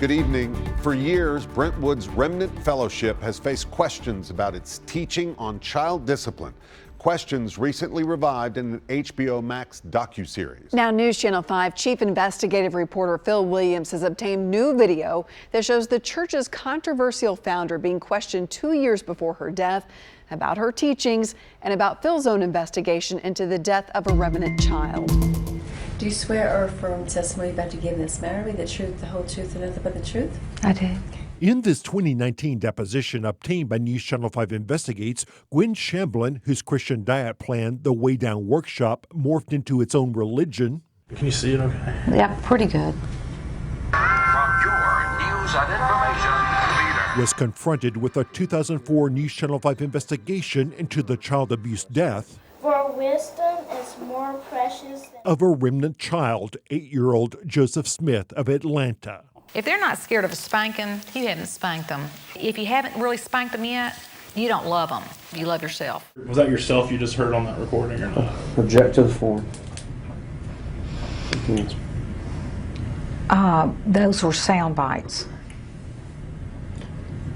Good evening. For years, Brentwood's Remnant Fellowship has faced questions about its teaching on child discipline. Questions recently revived in an HBO Max docuseries. Now, News Channel 5 Chief Investigative Reporter Phil Williams has obtained new video that shows the church's controversial founder being questioned 2 years before her death about her teachings and about Phil's own investigation into the death of a remnant child. Do you swear or affirm testimony about to give in this matter be the truth, the whole truth, and nothing but the truth? I do. In this 2019 deposition obtained by News Channel 5 Investigates, Gwen Shamblin, whose Christian diet plan, the Way Down Workshop, morphed into its own religion. Can you see it okay? Yeah, pretty good. From your news and information leader. Was confronted with a 2004 News Channel 5 investigation into the child abuse death for wisdom is more precious than of a remnant child, 8-year-old Joseph Smith of Atlanta. If they're not scared of a spanking, you haven't spanked them. If you haven't really spanked them yet, you don't love them. You love yourself. Was that yourself you just heard on that recording or not? Object to the form. Those were sound bites.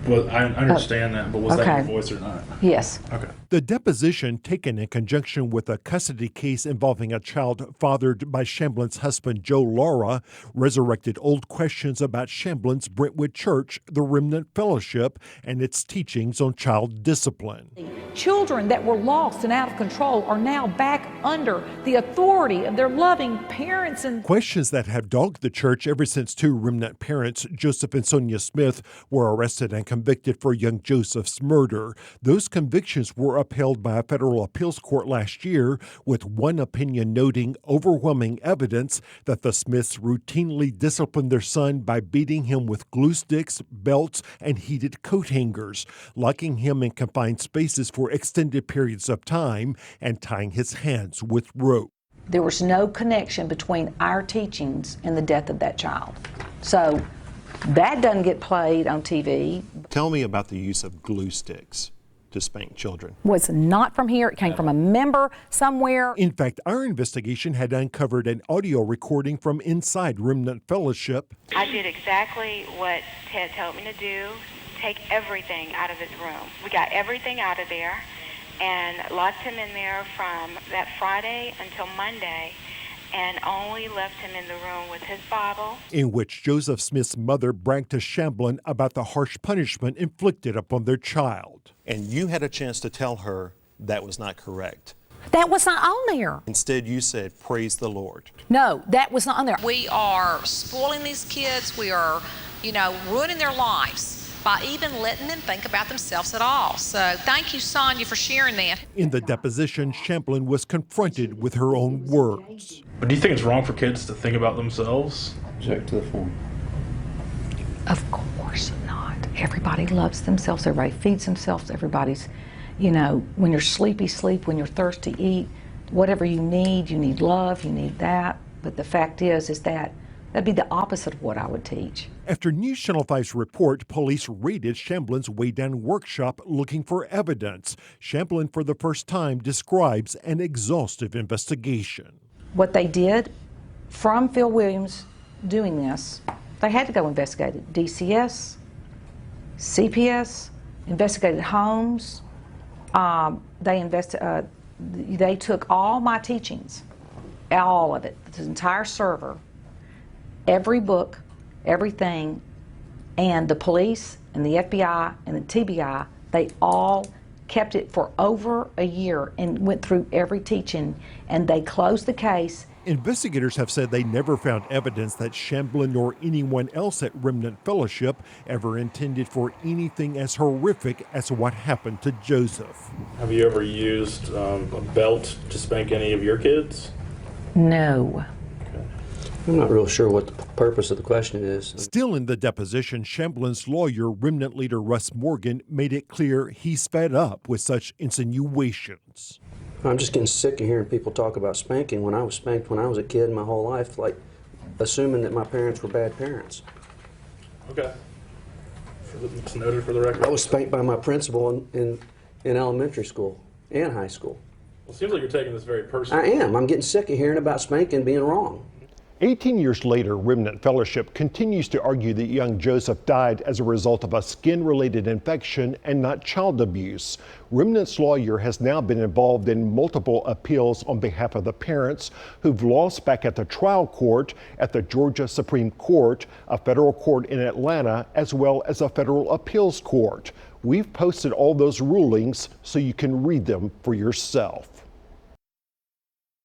Well, I understand that, but was that your voice or not? Yes. Okay. The deposition, taken in conjunction with a custody case involving a child fathered by Shamblin's husband, Joe Lara, resurrected old questions about Shamblin's Brentwood Church, the Remnant Fellowship, and its teachings on child discipline. Children that were lost and out of control are now back under the authority of their loving parents. And questions that have dogged the church ever since two remnant parents, Joseph and Sonia Smith, were arrested and convicted for young Joseph's murder. Those convictions were upheld by a federal appeals court last year, with one opinion noting overwhelming evidence that the Smiths routinely disciplined their son by beating him with glue sticks, belts, and heated coat hangers, locking him in confined spaces for extended periods of time, and tying his hands with rope. There was no connection between our teachings and the death of that child. So that doesn't get played on TV. Tell me about the use of glue sticks to spank children. Was not from here. It came from a member somewhere. In fact, our investigation had uncovered an audio recording from inside Remnant Fellowship. I did exactly what Ted told me to do, take everything out of his room. We got everything out of there and locked him in there from that Friday until Monday, and only left him in the room with his Bible. In which Joseph Smith's mother bragged to Shamblin about the harsh punishment inflicted upon their child. And you had a chance to tell her that was not correct. That was not on there. Instead, you said, praise the Lord. No, that was not on there. We are spoiling these kids. We are, ruining their lives by even letting them think about themselves at all. So thank you, Sonia, for sharing that. In the deposition, Shamblin was confronted with her own words. But do you think it's wrong for kids to think about themselves? Object to the form. Of course not. Everybody loves themselves. Everybody feeds themselves. Everybody's, when you're sleepy, sleep. When you're thirsty, eat. Whatever you need love, you need that. But the fact is that that'd be the opposite of what I would teach. After News Channel 5's report, police raided Shamblin's Way Down Workshop looking for evidence. Shamblin, for the first time, describes an exhaustive investigation. What they did from Phil Williams doing this, they had to go investigate it. DCS, CPS, investigated homes. They took all my teachings, all of it, the entire server, every book, everything, and the police and the FBI and the TBI, they all kept it for over a year and went through every teaching, and they closed the case. Investigators have said they never found evidence that Shamblin or anyone else at Remnant Fellowship ever intended for anything as horrific as what happened to Joseph. Have you ever used a belt to spank any of your kids? No. I'm not real sure what the purpose of the question is. Still in the deposition, Shamblin's lawyer, Remnant leader Russ Morgan, made it clear he's fed up with such insinuations. I'm just getting sick of hearing people talk about spanking. When I was spanked when I was a kid my whole life, like assuming that my parents were bad parents. Okay. It's noted for the record. I was spanked by my principal in elementary school and high school. Well, it seems like you're taking this very personally. I am. I'm getting sick of hearing about spanking being wrong. 18 years later, Remnant Fellowship continues to argue that young Joseph died as a result of a skin-related infection and not child abuse. Remnant's lawyer has now been involved in multiple appeals on behalf of the parents who've lost back at the trial court, at the Georgia Supreme Court, a federal court in Atlanta, as well as a federal appeals court. We've posted all those rulings so you can read them for yourself.